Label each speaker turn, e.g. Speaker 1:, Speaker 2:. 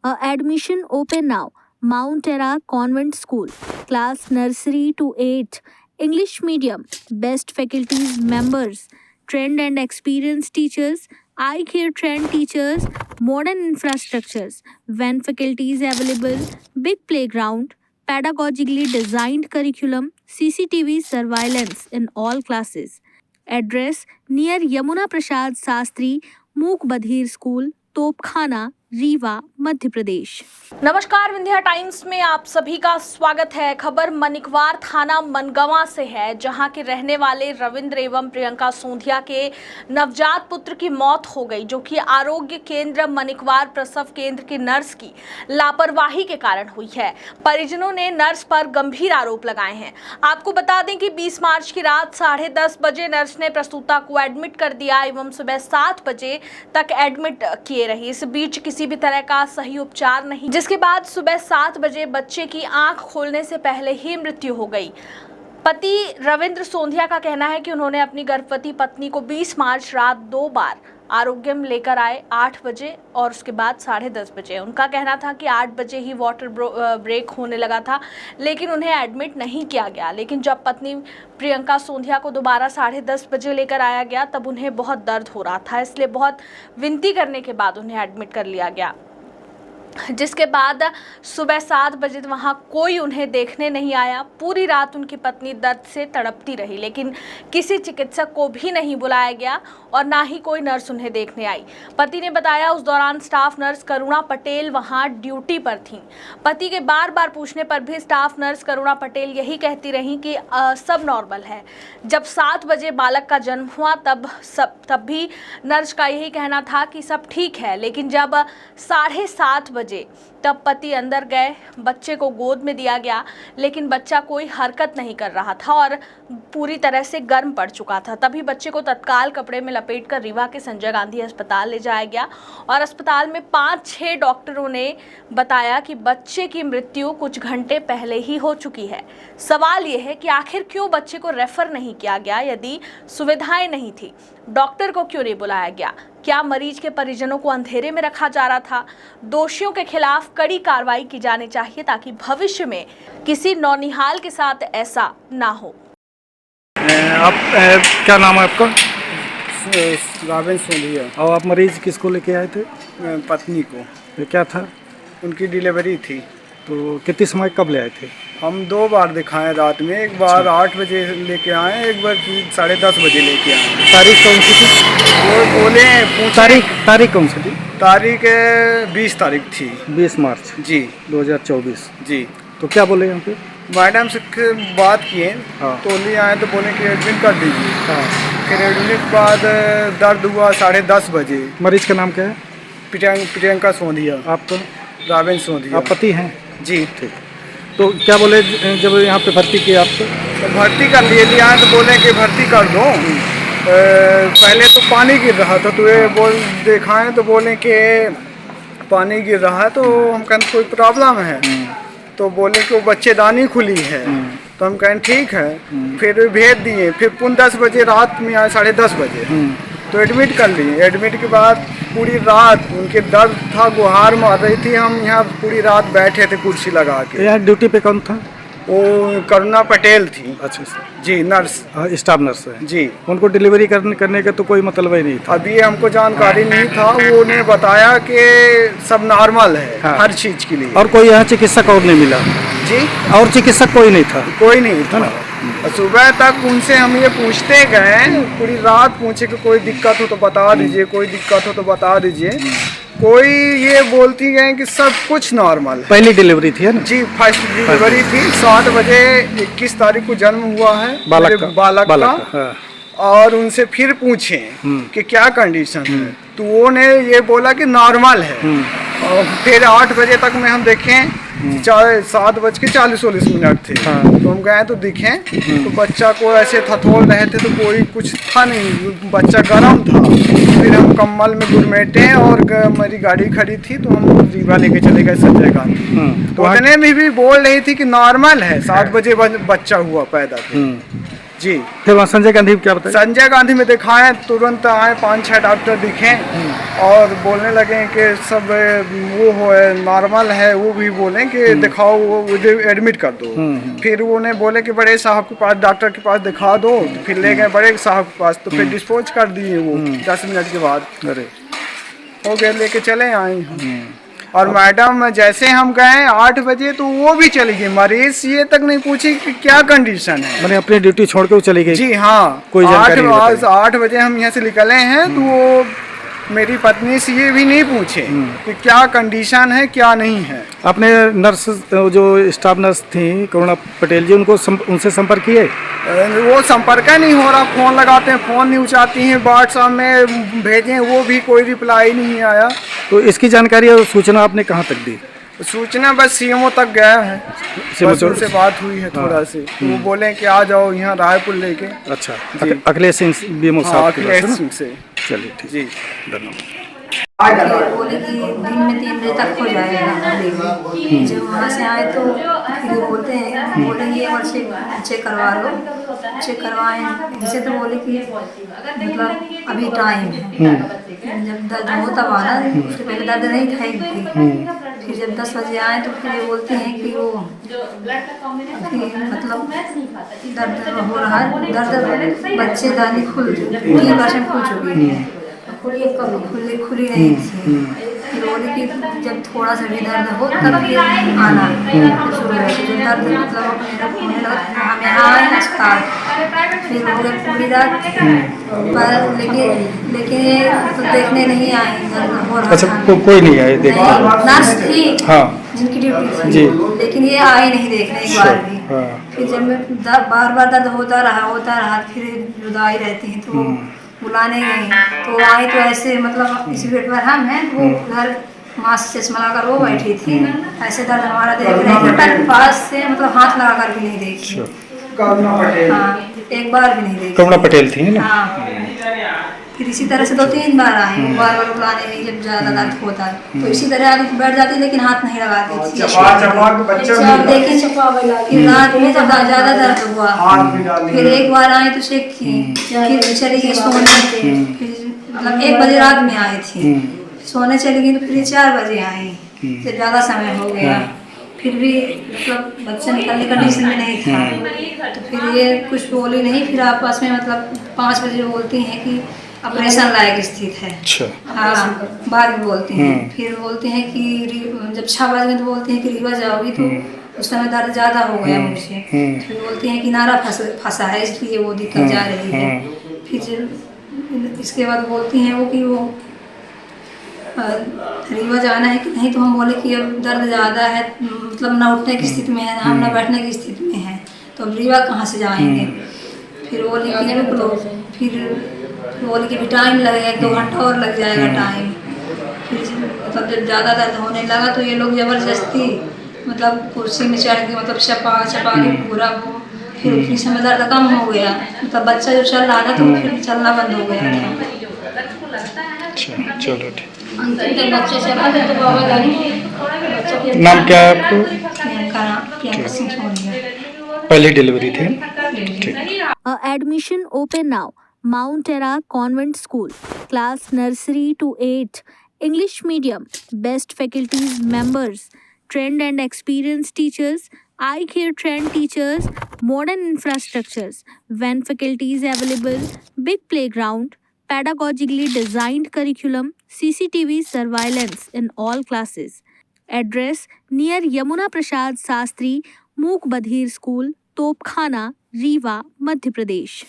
Speaker 1: Admission open now. Mount Era Convent School, class nursery to 8, English medium, best faculties members, trained and experienced teachers, eye care trained teachers, modern infrastructures, van faculties available, big playground, pedagogically designed curriculum, CCTV surveillance in all classes. Address near Yamuna Prasad Sastri मूक बधिर school, तोपखाना, रीवा, मध्य प्रदेश।
Speaker 2: नमस्कार, Vindhya times में आप सभी का स्वागत है। खबर मनिकवार थाना मनगवा से है, जहां के रहने वाले रविंद्र एवं प्रियंका सोंधिया के नवजात पुत्र की मौत हो गई, जो कि आरोग्य केंद्र मनिकवार प्रसव केंद्र की नर्स की लापरवाही के कारण हुई है। परिजनों ने नर्स पर गंभीर आरोप लगाए हैं। आपको बता दें कि 20 मार्च की रात 10:30 बजे नर्स ने प्रसूता को एडमिट कर दिया एवं सुबह 7 बजे तक एडमिट किए रही। इस बीच किसी भी तरह का सही उपचार नहीं, जिसके बाद सुबह 7 बजे बच्चे की आंख खोलने से पहले ही मृत्यु हो गई। पति रविंद्र सोंधिया का कहना है कि उन्होंने अपनी गर्भवती पत्नी को 20 मार्च रात 2 बार आरोग्यम लेकर आए, 8 बजे और उसके बाद 10:30 बजे। उनका कहना था कि 8 बजे ही वाटर ब्रेक होने लगा था, लेकिन उन्हें एडमिट नहीं किया गया। लेकिन जब पत्नी प्रियंका सोंधिया को दोबारा 10:30 बजे लेकर आया गया, तब उन्हें बहुत दर्द हो रहा था, इसलिए बहुत विनती करने के बाद उन्हें एडमिट कर लिया गया। जिसके बाद सुबह 7 बजे वहाँ कोई उन्हें देखने नहीं आया। पूरी रात उनकी पत्नी दर्द से तड़पती रही, लेकिन किसी चिकित्सक को भी नहीं बुलाया गया और ना ही कोई नर्स उन्हें देखने आई। पति ने बताया उस दौरान स्टाफ नर्स करुणा पटेल वहाँ ड्यूटी पर थीं। पति के बार बार पूछने पर भी स्टाफ नर्स करुणा पटेल यही कहती रहीं कि सब नॉर्मल है। जब 7 बजे बालक का जन्म हुआ तब भी नर्स का यही कहना था कि सब ठीक है, लेकिन जब 7:30 बजे तब पति अंदर गए, बच्चे को गोद में दिया गया, लेकिन बच्चा कोई हरकत नहीं कर रहा था और पूरी तरह से गर्म पड़ चुका था। तभी बच्चे को तत्काल कपड़े में लपेटकर रीवा के संजय गांधी अस्पताल ले जाया गया और अस्पताल में 5-6 डॉक्टरों ने बताया कि बच्चे की मृत्यु कुछ घंटे पहले ही हो चुकी है। सवाल यह है कि आखिर क्यों बच्चे को रेफर नहीं किया गया? यदि सुविधाएं नहीं थी, डॉक्टर को क्यों नहीं बुलाया गया? क्या मरीज के परिजनों को अंधेरे में रखा जा रहा था? दोषियों के खिलाफ कड़ी कार्रवाई की जानी चाहिए ताकि भविष्य में किसी नौनिहाल के साथ ऐसा ना हो।
Speaker 3: आप क्या नाम है आपका?
Speaker 4: रावेन सोंधिया।
Speaker 3: और आप मरीज किसको लेके आए थे?
Speaker 4: पत्नी को।
Speaker 3: ये क्या था?
Speaker 4: उनकी डिलीवरी थी।
Speaker 3: तो कितने समय कब ले आए थे?
Speaker 4: हम 2 बार दिखाए रात में, एक बार 8 बजे लेके आए, एक बार 10:30 बजे लेके आए।
Speaker 3: तारीख कौन सी थी?
Speaker 4: वो बोले
Speaker 3: तारीख कौन सी थी?
Speaker 4: तारीख 20 तारीख थी।
Speaker 3: 20 मार्च
Speaker 4: जी
Speaker 3: 2024
Speaker 4: जी।
Speaker 3: तो क्या बोले यहाँ पे?
Speaker 4: मैडम से बात किए,
Speaker 3: हाँ।
Speaker 4: तो ले आए तो बोले कि एडमिट कर दीजिए।
Speaker 3: हाँ।
Speaker 4: फिर एडमिट के बाद दर्द हुआ 10:30 बजे।
Speaker 3: मरीज का नाम क्या है?
Speaker 4: प्रियंका सोंधिया।
Speaker 3: आपका?
Speaker 4: रावेन सोंधिया।
Speaker 3: आप पति हैं?
Speaker 4: जी।
Speaker 3: ठीक। तो क्या बोले जब यहाँ पे भर्ती किया आपको?
Speaker 4: तो भर्ती कर लिए थे यहाँ, तो बोले कि भर्ती कर दो। पहले तो पानी गिर रहा था, तो ये दिखाएं तो बोले कि पानी गिर रहा है, तो हम कहते कोई प्रॉब्लम है, तो बोले कि वो बच्चेदानी खुली है। तो हम कहें ठीक है, फिर भेज दिए। फिर पुन 10 बजे रात में आए, 10:30 बजे, तो एडमिट कर लिए। एडमिट के बाद पूरी रात उनके दर्द था, गुहार मार रही थी। हम यहाँ पूरी रात बैठे थे कुर्सी लगा के।
Speaker 3: यहाँ ड्यूटी पे कौन था?
Speaker 4: वो करुणा पटेल थी।
Speaker 3: अच्छा
Speaker 4: जी, नर्स।
Speaker 3: स्टाफ नर्स है
Speaker 4: जी।
Speaker 3: उनको डिलीवरी करने का तो कोई मतलब ही नहीं था?
Speaker 4: अभी हमको जानकारी नहीं था। वो ने बताया कि सब नॉर्मल है। हाँ। हर चीज के लिए।
Speaker 3: और कोई यहाँ चिकित्सक और नहीं मिला?
Speaker 4: जी।
Speaker 3: और चिकित्सक कोई नहीं था?
Speaker 4: कोई नहीं था। सुबह तक उनसे हम ये पूछते गए, पूरी रात पूछे कि कोई दिक्कत हो तो बता दीजिए, कोई दिक्कत हो तो बता दीजिए। कोई ये बोलती गए कि सब कुछ नॉर्मल है।
Speaker 3: पहली डिलीवरी थी, है ना?
Speaker 4: जी, फर्स्ट डिलीवरी थी। 7 बजे 21 तारीख को जन्म हुआ है बालक का। हाँ। और उनसे फिर पूछे कि क्या कंडीशन है, तो वो ने ये बोला कि नॉर्मल है। और फिर 8 बजे तक में हम देखें, 7:40 थे। हाँ। तो हम गए तो दिखे, तो बच्चा को ऐसे थथोल रहे थे, तो कोई कुछ था नहीं, बच्चा गर्म था। फिर हम कम्बल में गुरमेटे और मेरी गाड़ी खड़ी थी, तो हम रीवा लेके चले गए संजय गांधी। तो उतने में भी बोल रही थी कि नॉर्मल है, 7 बजे बच्चा हुआ पैदा। जी।
Speaker 3: फिर वहाँ संजय गांधी क्या बताया?
Speaker 4: संजय गांधी में दिखाएं, तुरंत आए, 5-6 डॉक्टर दिखे और बोलने लगे कि सब वो हो नॉर्मल है, वो भी बोले कि दिखाओ, वो एडमिट कर दो। फिर उन्हें बोले कि बड़े साहब के पास, डॉक्टर के पास दिखा दो, तो फिर ले गए बड़े साहब के पास, तो फिर डिस्पोज कर दिए वो 10 मिनट के बाद।
Speaker 3: अरे
Speaker 4: हो गए, लेके चले आए हम। और मैडम जैसे हम गए 8 बजे तो वो भी चली गई, मरीज ये तक नहीं पूछी कि क्या कंडीशन है।
Speaker 3: मैंने अपनी ड्यूटी छोड़ के वो चली गई?
Speaker 4: जी हाँ,
Speaker 3: कोई जानकारी नहीं बताई?
Speaker 4: 8 बजे हम यहाँ से निकले हैं तो वो मेरी पत्नी से ये भी नहीं पूछे कि क्या कंडीशन है क्या नहीं है।
Speaker 3: आपने नर्स, जो स्टाफ नर्स थी करुणा पटेल जी, उनसे संपर्क किए?
Speaker 4: वो संपर्क नहीं हो रहा, फ़ोन लगाते हैं फ़ोन नहीं उठाती हैं, व्हाट्सएप में भेजें वो भी कोई रिप्लाई नहीं आया।
Speaker 3: तो इसकी जानकारी और सूचना आपने कहाँ तक दी?
Speaker 4: सूचना बस सीएमओ तक गया है, बस उनसे बात हुई है थोड़ा से, तो वो बोले कि आ जाओ यहाँ रायपुर लेके।
Speaker 3: अच्छा, अखिलेश सिंह बीएमओ
Speaker 4: हाँ,
Speaker 3: साहब के पास,
Speaker 4: अखिलेश
Speaker 3: है ना?
Speaker 4: सिंह से।
Speaker 3: चलिए ठीक,
Speaker 4: जी
Speaker 3: धन्यवाद।
Speaker 5: बोले कि दिन में 3 बजे तक हो जाएगा। जब वहाँ से आए तो फिर बोलते हैं, बोलेंगे एक बार चेक करवा लो। चेक करवाएं इनसे तो बोले कि मतलब अभी टाइम है। जब दर्द हो तब आना, उससे पहले दर्द नहीं था इनकी। फिर जब 10 बजे आए तो फिर ये बोलते हैं कि वो अभी मतलब दर्द हो रहा है, दर्द बच्चे दानी खुल 3% खुल चुकी है, खुली नहीं थी। फिर बोले कि जब थोड़ा सा भी दर्द हो तब फिर आना शुरू है। जब दर्द मतलब होने लगा हम यहाँ आए अस्पताल, फिर हो गए पूरी रात पर, लेकिन ये तो देखने नहीं आए दर्द हो रहा
Speaker 3: अच्छा,
Speaker 5: था।
Speaker 3: कोई नहीं आए देखने?
Speaker 5: नर्स थी
Speaker 3: हाँ
Speaker 5: जिनकी ड्यूटी थी
Speaker 3: जी,
Speaker 5: लेकिन ये आए नहीं देखने एक बार भी।
Speaker 3: हाँ।
Speaker 5: फिर जब मैं बार बार दर्द होता रहा, फिर जुदाई रहती है तो बुलाने गई तो आई, तो ऐसे मतलब इसी बेड पर हम हैं तो वो उधर मास्क चश्मा लगाकर वो बैठी थी, ऐसे दर्द हमारा देख रही थी, पर पास से मतलब हाथ लगा कर भी नहीं देखी। हाँ, एक बार भी नहीं देखी।
Speaker 3: करुणा पटेल थी ना?
Speaker 5: हाँ, फिर इसी तरह से 2-3 बार आए, बार बार बुलाने गई जब ज़्यादा दर्द होता है तो इसी तरह आगे बैठ जाती, लेकिन हाथ नहीं लगाती थी। देखिए फिर रात में जब ज़्यादा दर्द हुआ फिर एक बार आई तो चेक की, फिर चली गई सोने। फिर मतलब 1 बजे रात में आई थी, सोने चली गई तो फिर 4 बजे आई, जब ज़्यादा समय हो गया फिर भी मतलब बच्चा निकलने कंडीशन में नहीं था। तो फिर ये कुछ बोली नहीं, फिर आपस में मतलब 5 बजे बोलती हैं कि ऑपरेशन लायक स्थित है।
Speaker 3: अच्छा,
Speaker 5: हाँ, बाद में बोलती हैं। फिर बोलते हैं कि जब 6 बजे तो बोलते हैं कि रीवा जाओगी, तो उस समय दर्द ज़्यादा हो गया मुझे। फिर बोलते हैं कि नारा फंसा है इसलिए वो दिक्कत जा रही है। फिर इसके बाद बोलती हैं वो कि वो रीवा जाना है कि नहीं, तो हम बोले कि अब दर्द ज़्यादा है, मतलब ना उठने की स्थिति में है हम ना बैठने की स्थिति में है, तो अब रीवा कहाँ से जाएंगे। फिर बोले कि रुक लो, फिर बोले कि भी टाइम लगेगा, 1-2 घंटा और लग जाएगा टाइम। फिर मतलब जब ज़्यादा दर्द होने लगा तो ये लोग ज़बरदस्ती मतलब कुर्सी में चढ़ के मतलब चपा के पूरा वो, फिर उतनी समय दर्द कम हो गया, मतलब बच्चा जो चल रहा था तो फिर चलना बंद हो गया था।
Speaker 3: अच्छा, चलो ठीक।
Speaker 5: अंतिम तक बच्चे चला गए तो बाबा जाने
Speaker 3: नाम क्या है आपको?
Speaker 5: प्रियंका सिंह सोनिया।
Speaker 3: पहली डिलीवरी थी? ठीक।
Speaker 1: Admission open now. Mount Era Convent School. Class nursery to 8. English medium. Best faculties members. Trained and experienced teachers. Eye care trained teachers. Modern infrastructures. Van faculties available. Big playground. Pedagogically designed curriculum. CCTV surveillance in all classes. Address near Yamuna Prasad Sastri Mook Badhir School, Topkhana, Rewa, Madhya Pradesh.